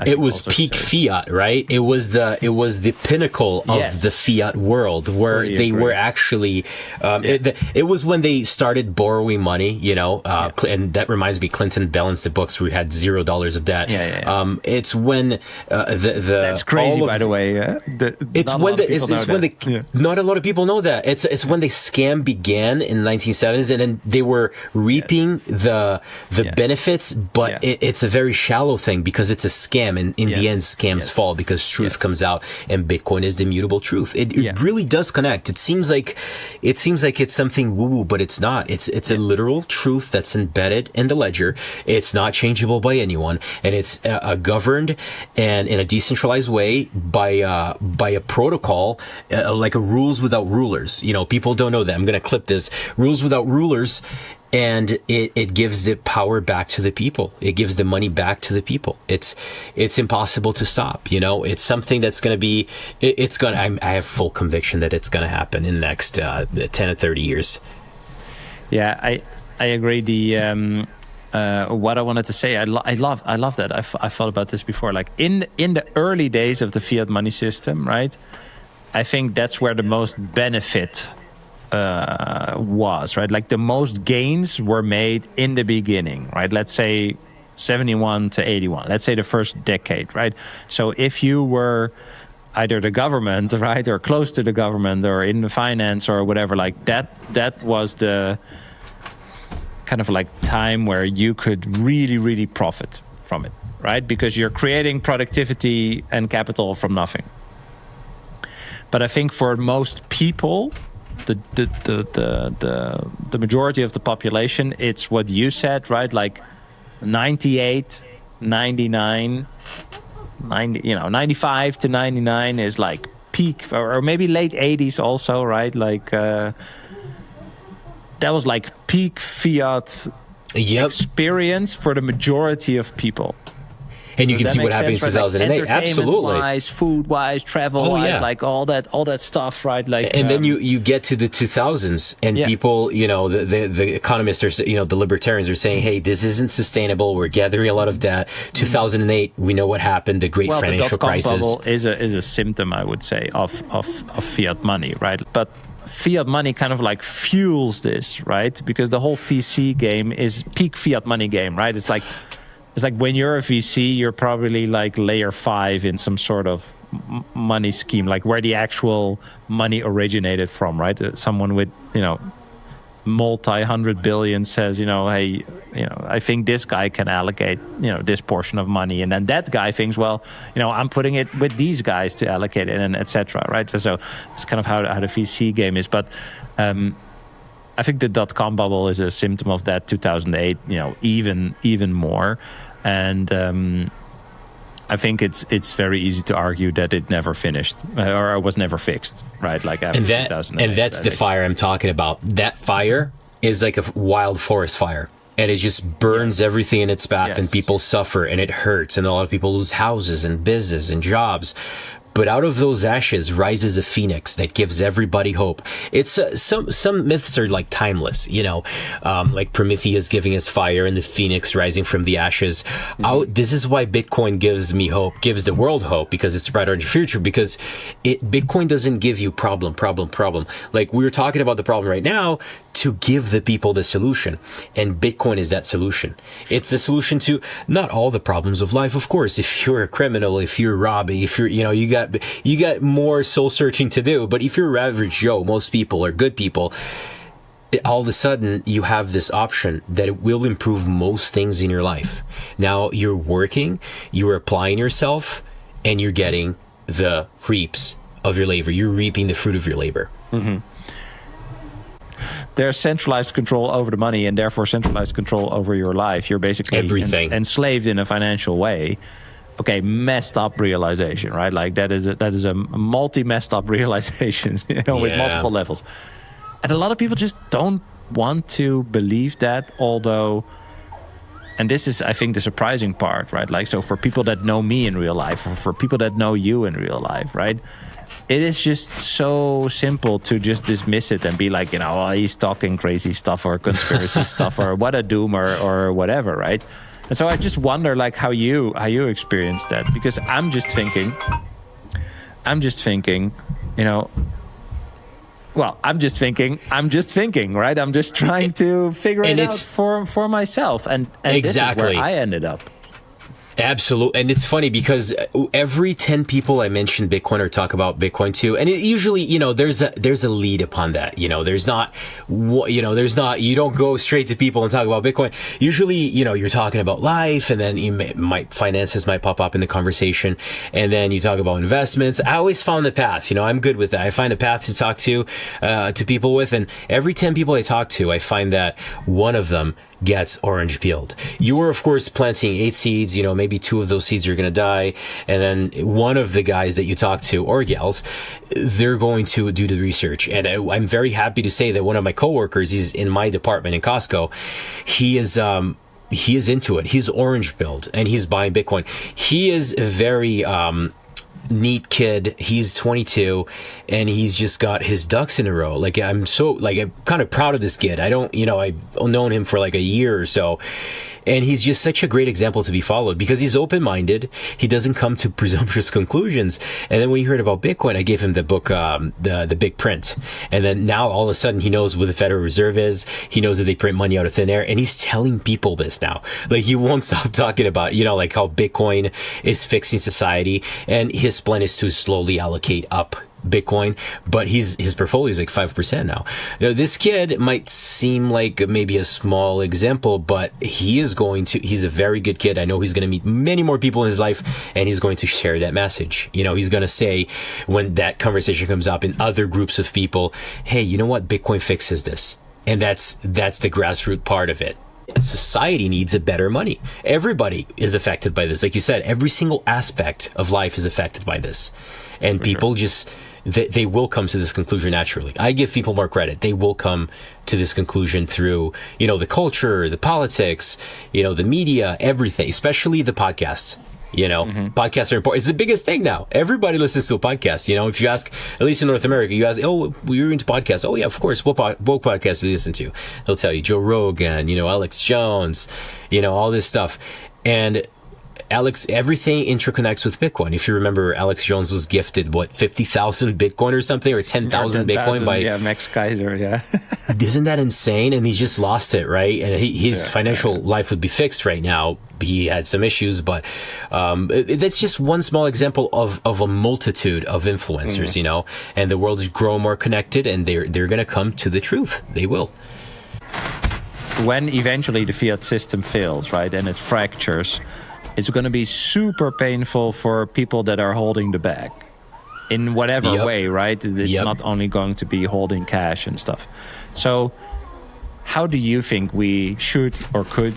It was peak fiat, right? It was the pinnacle of the fiat world, where they were actually. It was when they started borrowing money, and that reminds me, Clinton balanced the books. We had $0 of debt. It's when that's crazy, by the way. Not a lot of people know that. It's when the scam began in the 1970s, and then they were reaping the benefits, but it's a very shallow thing because it's a scam, and in the end, scams fall because truth comes out, and Bitcoin is the immutable truth. It really does connect. It seems like it's something woo-woo, but it's not. It's a literal truth that's embedded in the ledger. It's not changeable by anyone, and it's governed and in a decentralized way by a protocol, like a rules without rulers. People don't know that. I'm going to clip this. Rules without rulers. And it gives the power back to the people. It gives the money back to the people. It's impossible to stop. It's something that's going to be. I have full conviction that it's going to happen in the next 10 or 30 years. Yeah, I agree. What I wanted to say, I love that. I thought about this before. Like in the early days of the fiat money system, right? I think that's where the most benefit was, right? Like the most gains were made in the beginning, right? Let's say 71 to 81. Let's say the first decade, right? So if you were either the government, right, or close to the government, or in the finance or whatever, like that was the kind of like time where you could really, really profit from it, right? Because you're creating productivity and capital from nothing. But I think for most people, the majority of the population, it's what you said, right? Like 98, 99, 95 to 99 is like peak, or maybe late 80s also, right? Like that was like peak fiat experience for the majority of people. And you can see what happened in 2008. Like absolutely. Wise, food wise, travel wise, like all that stuff, right? Like, and then you get to the 2000s, and people, the economists are, the libertarians are saying, hey, this isn't sustainable. We're gathering a lot of debt. 2008, we know what happened. The great financial crisis. The dot-com bubble is a symptom, I would say, of fiat money, right? But fiat money kind of like fuels this, right? Because the whole VC game is peak fiat money game, right? It's like when you're a VC, you're probably like layer 5 in some sort of money scheme, like where the actual money originated from, right? Someone with, multi-hundred billion says, hey, I think this guy can allocate, this portion of money. And then that guy thinks, well, I'm putting it with these guys to allocate it, and et cetera, right? So it's kind of how the VC game is. But I think the dot-com bubble is a symptom of that. 2008, even more, and I think it's very easy to argue that it never finished or was never fixed, right? Like after 2008. And that's the fire I'm talking about. That fire is like a wild forest fire, and it just burns everything in its path, and people suffer, and it hurts, and a lot of people lose houses and business and jobs. But out of those ashes rises a phoenix that gives everybody hope. It's some myths are like timeless, like Prometheus giving us fire and the phoenix rising from the ashes. This is why Bitcoin gives me hope, gives the world hope, because it's a brighter future. Because Bitcoin doesn't give you problem. Like we're talking about the problem right now, to give the people the solution, and Bitcoin is that solution. It's the solution to not all the problems of life, of course. If you're a criminal, if you're robbing, if you're, you got more soul searching to do. But if you're average Joe, most people are good people. All of a sudden, you have this option that it will improve most things in your life. Now you're working, you're applying yourself, and you're getting the reaps of your labor. You're reaping the fruit of your labor. Mm-hmm. There's centralized control over the money, and therefore centralized control over your life. You're basically enslaved in a financial way. Okay, messed up realization, right? Like that is a multi-messed up realization, with multiple levels. And a lot of people just don't want to believe that, although, and this is, I think, the surprising part, right? Like, so for people that know me in real life, or for people that know you in real life, right? It is just so simple to just dismiss it and be like, he's talking crazy stuff or conspiracy stuff or what a doom or whatever, right? And so I just wonder, like, how you experience that, because I'm just thinking, right? I'm just trying to figure it out for myself, and exactly. This is where I ended up. Absolutely. And it's funny because every 10 people I mention Bitcoin or talk about Bitcoin too, and it usually, there's a lead upon that. You don't go straight to people and talk about Bitcoin. Usually, you're talking about life, and then finances might pop up in the conversation, and then you talk about investments. I always found the path, I'm good with that. I find a path to talk to people with, and every 10 people I talk to, I find that one of them gets orange peeled. You are, of course, planting 8 seeds, maybe 2 of those seeds are going to die. And then one of the guys that you talk to, or gals, they're going to do the research. And I'm very happy to say that one of my coworkers, he's in my department in Costco. He is into it. He's orange pilled and he's buying Bitcoin. He is a very, neat kid. He's 22 and he's just got his ducks in a row. Like, I'm kind of proud of this kid. I've known him for like a year or so, And he's just such a great example to be followed because he's open-minded. He doesn't come to presumptuous conclusions. And then when he heard about Bitcoin, I gave him the book, the Big Print. And then now all of a sudden he knows what the Federal Reserve is. He knows that they print money out of thin air. And he's telling people this now. Like, he won't stop talking about, like how Bitcoin is fixing society. And his plan is to slowly allocate up Bitcoin, but his portfolio is like 5% now. Now, this kid might seem like maybe a small example, but he's a very good kid. I know he's going to meet many more people in his life, and he's going to share that message. He's going to say, when that conversation comes up in other groups of people, hey, you know what? Bitcoin fixes this. And that's the grassroots part of it. Society needs a better money. Everybody is affected by this. Like you said, every single aspect of life is affected by this. And for people just, they will come to this conclusion naturally. I give people more credit. They will come to this conclusion through, the culture, the politics, the media, everything, especially the podcasts. Podcasts are important. It's the biggest thing now. Everybody listens to a podcast. If you ask, at least in North America, you ask, oh, you're into podcasts. Oh, yeah, of course. What podcast do you listen to? They'll tell you Joe Rogan, Alex Jones, all this stuff. And everything interconnects with Bitcoin. If you remember, Alex Jones was gifted, 50,000 Bitcoin or something, or 10,000 Bitcoin by Max Kaiser. Yeah. Isn't that insane? And he just lost it, right? And his financial life would be fixed right now. He had some issues, but that's just one small example of a multitude of influencers, and the world is growing more connected, and they're going to come to the truth. They will. When eventually the fiat system fails, right, and it fractures, it's going to be super painful for people that are holding the bag in whatever way, right? It's not only going to be holding cash and stuff. So how do you think we should or could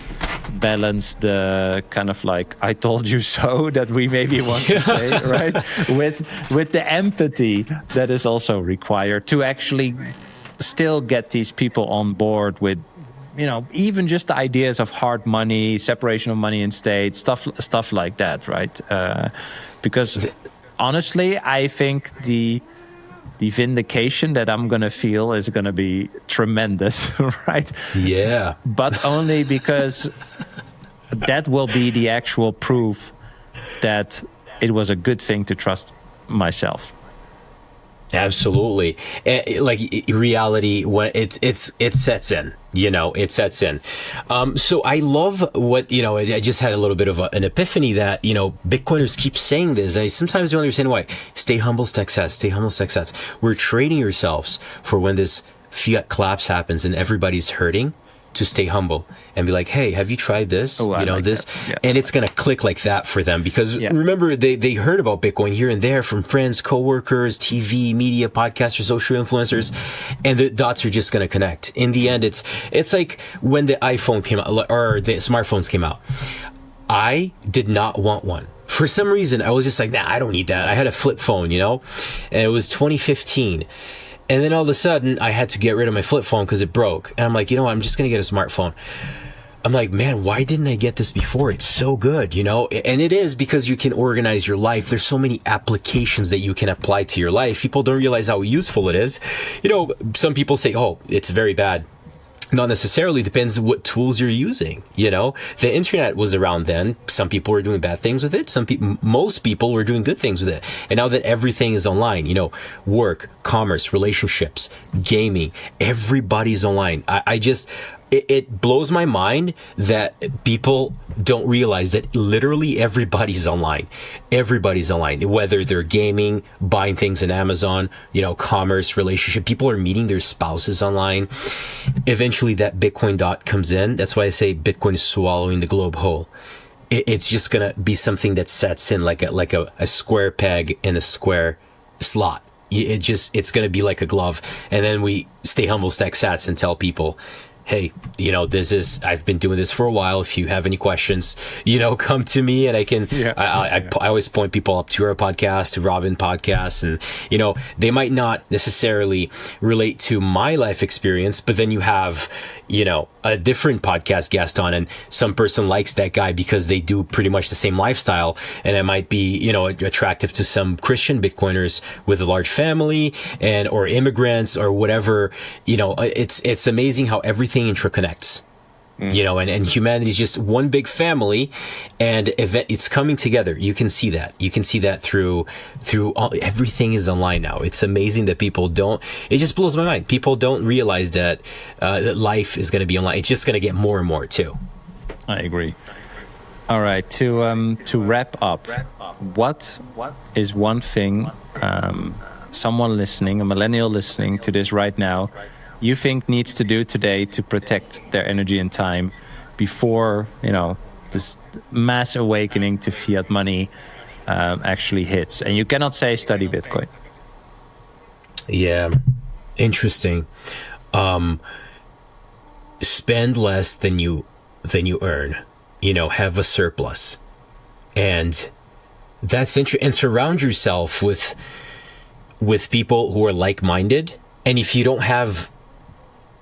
balance the kind of like I told you so that we maybe want to say, right? With the empathy that is also required to actually still get these people on board with, even just the ideas of hard money, separation of money and state, stuff like that, right? Because honestly, I think the vindication that I'm going to feel is going to be tremendous, right? Yeah. But only because that will be the actual proof that it was a good thing to trust myself. Absolutely. Like reality, when it sets in, it sets in. So I love what, I just had a little bit of an epiphany that, Bitcoiners keep saying this. I sometimes don't understand why. Stay humble, success. Stay humble, success. We're training yourselves for when this fiat collapse happens and everybody's hurting, to stay humble and be like, hey, have you tried this? This. Yeah. And it's going to click like that for them because remember, they heard about Bitcoin here and there from friends, coworkers, TV, media, podcasters, social influencers, and the dots are just going to connect. In the end, it's like when the iPhone came out or the smartphones came out. I did not want one. For some reason, I was just like, nah, I don't need that. I had a flip phone, and it was 2015. And then all of a sudden, I had to get rid of my flip phone because it broke. And I'm like, I'm just going to get a smartphone. I'm like, man, why didn't I get this before? It's so good, And it is because you can organize your life. There's so many applications that you can apply to your life. People don't realize how useful it is. Some people say, oh, it's very bad. Not necessarily. Depends what tools you're using. The internet was around then. Some people were doing bad things with it. Most people were doing good things with it. And now that everything is online, work, commerce, relationships, gaming, everybody's online. It blows my mind that people don't realize that literally everybody's online. Everybody's online, whether they're gaming, buying things in Amazon, commerce, relationship. People are meeting their spouses online. Eventually that Bitcoin dot comes in. That's why I say Bitcoin is swallowing the globe whole. It's just going to be something that sets in like a square peg in a square slot. It's going to be like a glove. And then we stay humble, stack sats and tell people, hey, I've been doing this for a while. If you have any questions, come to me and I can, I always point people up to our podcast, to Robin podcast. And, they might not necessarily relate to my life experience, but then you have, a different podcast guest on and some person likes that guy because they do pretty much the same lifestyle. And it might be, attractive to some Christian Bitcoiners with a large family or immigrants or whatever. It's amazing how everything interconnects. and humanity is just one big family, and it's coming together. You can see that. You can see that through everything is online now. It's amazing that people don't. It just blows my mind. People don't realize that that life is going to be online. It's just going to get more and more too. I agree. All right, to wrap up, what is one thing someone listening, a millennial listening to this right now, you think needs to do today to protect their energy and time before, this mass awakening to fiat money actually hits? And you cannot say study Bitcoin. Yeah, interesting. Spend less than you earn. Have a surplus, and that's interesting. And surround yourself with people who are like-minded. And if you don't have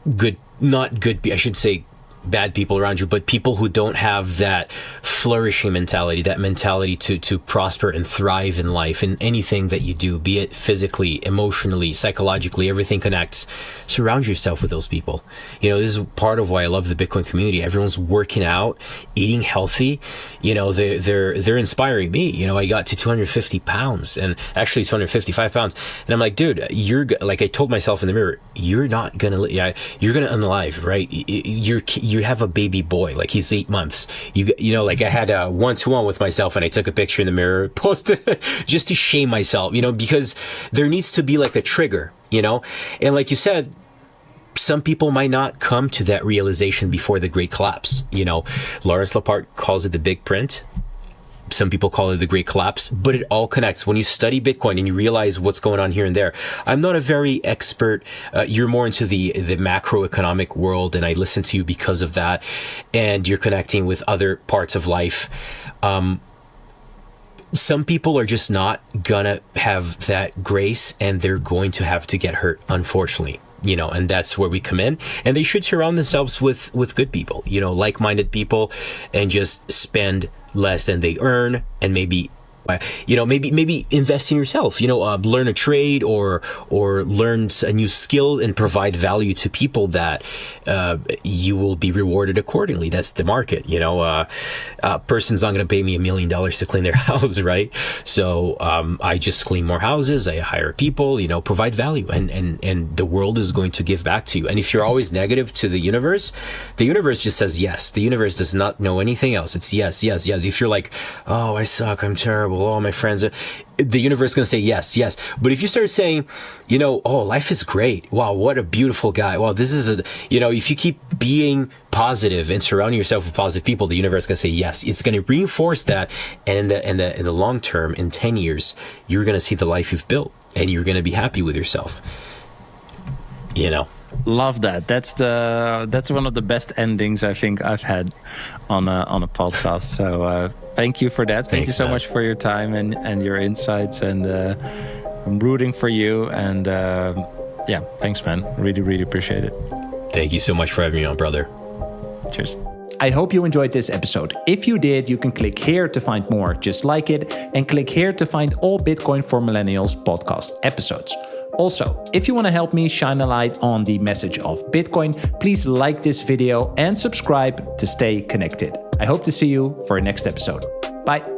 I should say bad people around you, but people who don't have that flourishing mentality, that mentality to prosper and thrive in life, in anything that you do, be it physically, emotionally, psychologically, everything connects. Surround yourself with those people. This is part of why I love the Bitcoin community. Everyone's working out, eating healthy. They're inspiring me. I got to 250 pounds and actually 255 pounds. And I'm like, dude, like I told myself in the mirror, you're not going to, you're going to unalive, right? You have a baby boy, like he's 8 months. Like I had a 1-to-1 with myself and I took a picture in the mirror, posted just to shame myself, because there needs to be like a trigger, and like you said, some people might not come to that realization before the great collapse. Lawrence Lepard calls it the big print. Some people call it the great collapse, but it all connects. When you study Bitcoin and you realize what's going on here and there, I'm not a very expert. You're more into the macroeconomic world, and I listen to you because of that. And you're connecting with other parts of life. Some people are just not gonna have that grace, and they're going to have to get hurt, unfortunately. And that's where we come in. And they should surround themselves with good people, like-minded people, and just spend less than they earn, and maybe invest in yourself, learn a trade or learn a new skill and provide value to people that you will be rewarded accordingly. That's the market. A person's not going to pay me $1 million to clean their house, right? So I just clean more houses, I hire people, provide value, and the world is going to give back to you. And if you're always negative to the universe just says yes. The universe does not know anything else. It's yes, yes, yes. If you're like, oh, I suck, I'm terrible, all my friends are, the universe is going to say yes, yes. But if you start saying, oh, life is great. Wow, what a beautiful guy. Wow, this is if you keep being positive and surrounding yourself with positive people, the universe is going to say yes. It's going to reinforce that. And in the long term, in 10 years, you're going to see the life you've built, and you're going to be happy with yourself. Love that. That's one of the best endings I think I've had on a podcast. So thank you for that. Thank you so much for your time and your insights. And I'm rooting for you. And thanks, man. Really, really appreciate it. Thank you so much for having me on, brother. Cheers. I hope you enjoyed this episode. If you did, you can click here to find more just like it, and click here to find all Bitcoin for Millennials podcast episodes. Also, if you want to help me shine a light on the message of Bitcoin, please like this video and subscribe to stay connected. I hope to see you for our next episode. Bye.